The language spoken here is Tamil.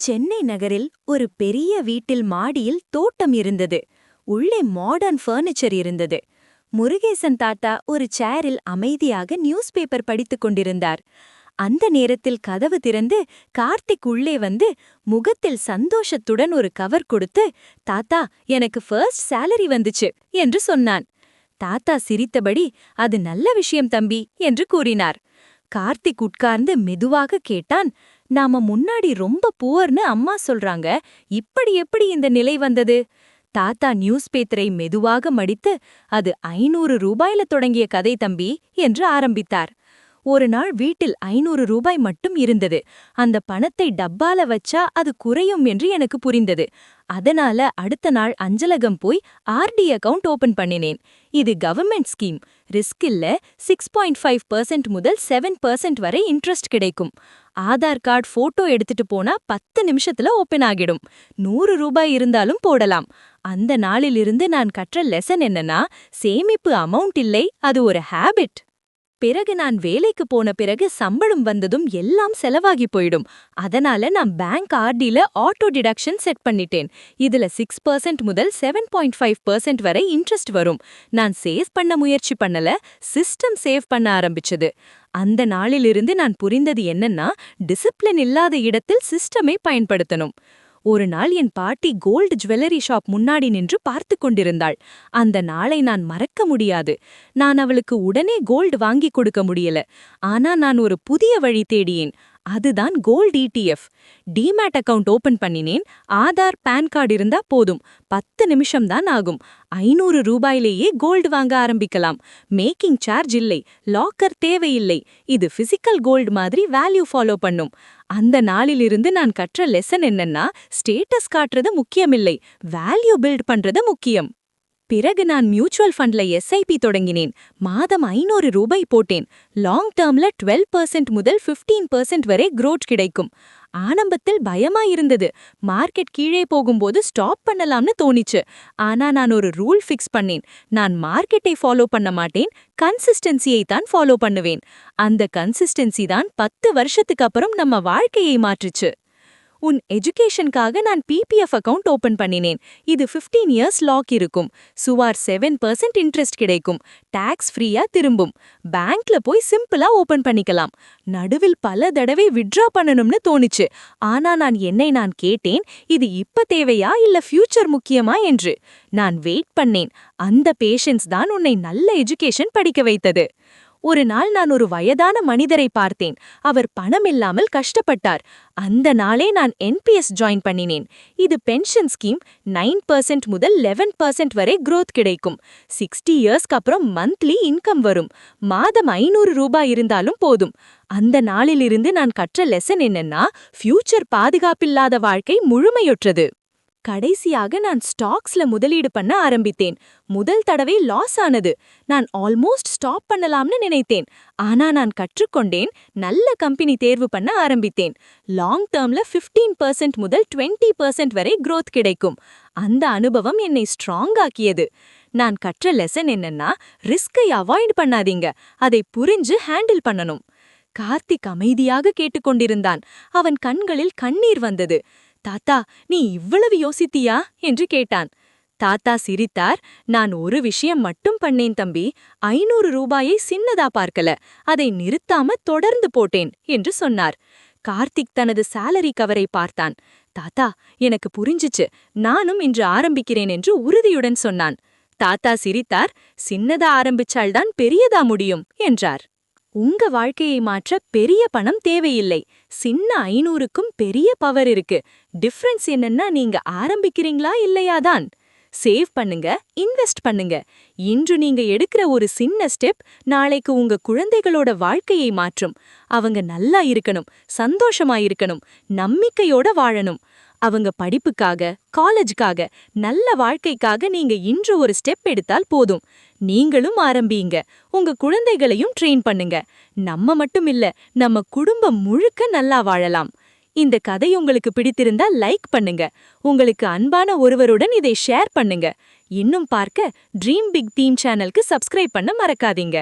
சென்னை நகரில் ஒரு பெரிய வீட்டில் மாடியில் தோட்டம் இருந்தது. உள்ளே மாடர்ன் ஃபர்னிச்சர் இருந்தது. முருகேசன் தாத்தா ஒரு சேரில் அமைதியாக நியூஸ் பேப்பர் படித்துக் கொண்டிருந்தார். அந்த நேரத்தில் கதவு திறந்து கார்த்திக் உள்ளே வந்து முகத்தில் சந்தோஷத்துடன் ஒரு கவர் கொடுத்து, தாத்தா, எனக்கு ஃபர்ஸ்ட் சேலரி வந்துச்சு என்று சொன்னான். தாத்தா சிரித்தபடி, அது நல்ல விஷயம் தம்பி என்று கூறினார். கார்த்திக் உட்கார்ந்து மெதுவாக கேட்டான், நாம முன்னாடி ரொம்ப புவர்னு அம்மா சொல்றாங்க, இப்படி எப்படி இந்த நிலை வந்தது? தாத்தா நியூஸ் பேப்பரை மெதுவாக மடித்து, அது 500 ரூபாயில தொடங்கிய கதை தம்பி என்று ஆரம்பித்தார். ஒரு நாள் வீட்டில் 500 ரூபாய் மட்டும் இருந்தது. அந்த பணத்தை டப்பால வச்சா அது குறையும் என்று எனக்கு புரிந்தது. அதனால அடுத்த நாள் அஞ்சலகம் போய் ஆர்டி அக்கவுண்ட் ஓபன் பண்ணினேன். இது கவர்மெண்ட் ஸ்கீம். ரிஸ்க் இல்ல. 6.5% முதல் 7% வரை இன்ட்ரெஸ்ட் கிடைக்கும். ஆதார் கார்டு போட்டோ எடுத்துட்டு போனா 10 நிமிஷத்துல ஓபன் ஆகிடும். 100 ரூபாய் இருந்தாலும் போடலாம். அந்த நாளிலிருந்து நான் கற்ற லெசன் என்னன்னா, சேமிப்பு அமௌண்ட் இல்லை, அது ஒரு ஹேபிட். பிறகு நான் வேலைக்கு போன பிறகு சம்பளம் வந்ததும் எல்லாம் செலவாகி போயிடும். அதனால நான் பேங்க் ஆர்டில ஆட்டோ டிடக்ஷன் செட் பண்ணிட்டேன். இதுல 6% முதல் 7.5% வரை இன்ட்ரெஸ்ட் வரும். நான் சேவ் பண்ண முயற்சி பண்ணல, சிஸ்டம் சேவ் பண்ண ஆரம்பிச்சது. அந்த நாளிலிருந்து நான் புரிந்தது என்னன்னா, டிசிப்ளின் இல்லாத இடத்தில் சிஸ்டமை பயன்படுத்தணும். ஒரு நாள் என் பாட்டி கோல்டு ஜுவல்லரி ஷாப் முன்னாடி நின்று பார்த்து கொண்டிருந்தாள். அந்த நாளை நான் மறக்க முடியாது. நான் அவளுக்கு உடனே கோல்டு வாங்கி கொடுக்க முடியல. ஆனா நான் ஒரு புதிய வழி தேடியேன். அதுதான் gold ETF. Demat account open பண்ணினேன். ஆதார், பான் கார்டு இருந்தா போதும். 10 நிமிஷம் தான் ஆகும். 500 ரூபாயிலேயே கோல்டு வாங்க ஆரம்பிக்கலாம். மேக்கிங் சார்ஜ் இல்லை, லாக்கர் தேவையில்லை. இது பிசிக்கல் கோல்டு மாதிரி வேல்யூ ஃபாலோ பண்ணும். அந்த நாளிலிருந்து நான் கற்ற லெசன் என்னன்னா, ஸ்டேட்டஸ் காட்டுறது முக்கியமில்லை, வேல்யூ பில்ட் பண்றது முக்கியம். பிறகு நான் மியூச்சுவல் ஃபண்ட்ல SIP தொடங்கினேன். மாதம் 500 ரூபாய் போட்டேன். லாங் டேர்ம்ல 12% முதல் 15% வரை growth கிடைக்கும். ஆரம்பத்தில் பயமா இருந்தது. மார்க்கெட் கீழே போகும்போது ஸ்டாப் பண்ணலாம்னு தோணிச்சு. ஆனா நான் ஒரு ரூல் ஃபிக்ஸ் பண்ணேன். நான் மார்க்கெட்டை ஃபாலோ பண்ண மாட்டேன், கன்சிஸ்டன்சியை தான் ஃபாலோ பண்ணுவேன். அந்த கன்சிஸ்டன்சி தான் 10 வருஷத்துக்கு அப்புறம் நம்ம வாழ்க்கையை மாற்றுச்சு. உன் எஜுகேஷனுக்காக நான் PPF அக்கவுண்ட் ஓபன் பண்ணினேன். இது 15 இயர்ஸ் லாக் இருக்கும். சுமார் 7% இன்ட்ரெஸ்ட் கிடைக்கும். டாக்ஸ் ஃப்ரீயா திரும்பும். பேங்க்ல போய் சிம்பிளா ஓபன் பண்ணிக்கலாம். நடுவில் பல தடவை வித்ட்ரா பண்ணணும்னு தோணிச்சு. ஆனா நான் கேட்டேன், இது இப்ப தேவையா இல்ல ஃபியூச்சர் முக்கியமா என்று. நான் வெயிட் பண்ணேன். அந்த பேஷன்ஸ் தான் உன்னை நல்ல எஜுகேஷன் படிக்க வைத்தது. ஒரு நாள் நான் ஒரு வயதான மனிதரை பார்த்தேன். அவர் பணம் இல்லாமல் கஷ்டப்பட்டார். அந்த நாளே நான் NPS ஜாயின் பண்ணினேன். இது பென்ஷன் ஸ்கீம். 9% முதல் 11% வரை growth கிடைக்கும். 60 இயர்ஸ்க்கு அப்புறம் மந்த்லி இன்கம் வரும். மாதம் 500 ரூபாய் இருந்தாலும் போதும். அந்த நாளிலிருந்து நான் கற்ற லெசன் என்னன்னா, ஃபியூச்சர் பாதுகாப்பில்லாத வாழ்க்கை முழுமையுற்றது. கடைசியாக நான் ஸ்டாக்ஸ்ல முதலீடு பண்ண ஆரம்பித்தேன். முதல் தடவை லாஸ் ஆனது. நான் ஆல்மோஸ்ட் ஸ்டாப் பண்ணலாம்னு நினைத்தேன். ஆனா நான் கற்றுக்கொண்டேன். நல்ல கம்பெனி தேர்வு பண்ண ஆரம்பித்தேன். லாங் டேர்ம்ல 15% முதல் 20% வரை growth கிடைக்கும். அந்த அனுபவம் என்னை ஸ்ட்ராங் ஆக்கியது. நான் கற்ற லெசன் என்னன்னா, ரிஸ்கை அவாய்ட் பண்ணாதீங்க, அதை புரிஞ்சு ஹேண்டில் பண்ணணும். கார்த்திக் அமைதியாக கேட்டுக்கொண்டிருந்தான். அவன் கண்களில் கண்ணீர் வந்தது. தாத்தா, நீ இவ்வளவு யோசித்தியா என்று கேட்டான். தாத்தா சிரித்தார். நான் ஒரு விஷயம் மட்டும் பண்ணேன் தம்பி. 500 ரூபாயை சின்னதா பார்க்கல, அதை நிறுத்தாம தொடர்ந்து போட்டேன் என்று சொன்னார். கார்த்திக் தனது சேலரி கவரை பார்த்தான். தாத்தா, எனக்கு புரிஞ்சிச்சு, நானும் இன்று ஆரம்பிக்கிறேன் என்று உறுதியுடன் சொன்னான். தாத்தா சிரித்தார். சின்னதா ஆரம்பிச்சால்தான் பெரியதா முடியும் என்றார். உங்க வாழ்க்கையை மாற்ற பெரிய பணம் தேவையில்லை. சின்ன 500க்கும் பெரிய பவர் இருக்கு. டிஃபரன்ஸ் என்னன்னா, நீங்க ஆரம்பிக்கிறீங்களா இல்லையாதான். சேவ் பண்ணுங்க, இன்வெஸ்ட் பண்ணுங்க. இன்று நீங்க எடுக்கிற ஒரு சின்ன ஸ்டெப் நாளைக்கு உங்க குழந்தைகளோட வாழ்க்கையை மாற்றும். அவங்க நல்லா இருக்கணும், சந்தோஷமா இருக்கணும், நம்பிக்கையோட வாழணும். அவங்க படிப்புக்காக, காலேஜுக்காக, நல்ல வாழ்க்கைக்காக நீங்க இன்று ஒரு ஸ்டெப் எடுத்தால் போதும். நீங்களும் ஆரம்பிங்க. உங்க குழந்தைகளையும் ட்ரெயின் பண்ணுங்க. நம்ம மட்டும் இல்ல, நம்ம குடும்பம் முழுக்க நல்லா வாழலாம். இந்த கதை உங்களுக்கு பிடித்திருந்தா லைக் பண்ணுங்க. உங்களுக்கு அன்பான ஒருவருடன் இதை ஷேர் பண்ணுங்க. இன்னும் பார்க்க ட்ரீம் பிக் டீம் சேனலுக்கு சப்ஸ்கிரைப் பண்ண மறக்காதீங்க.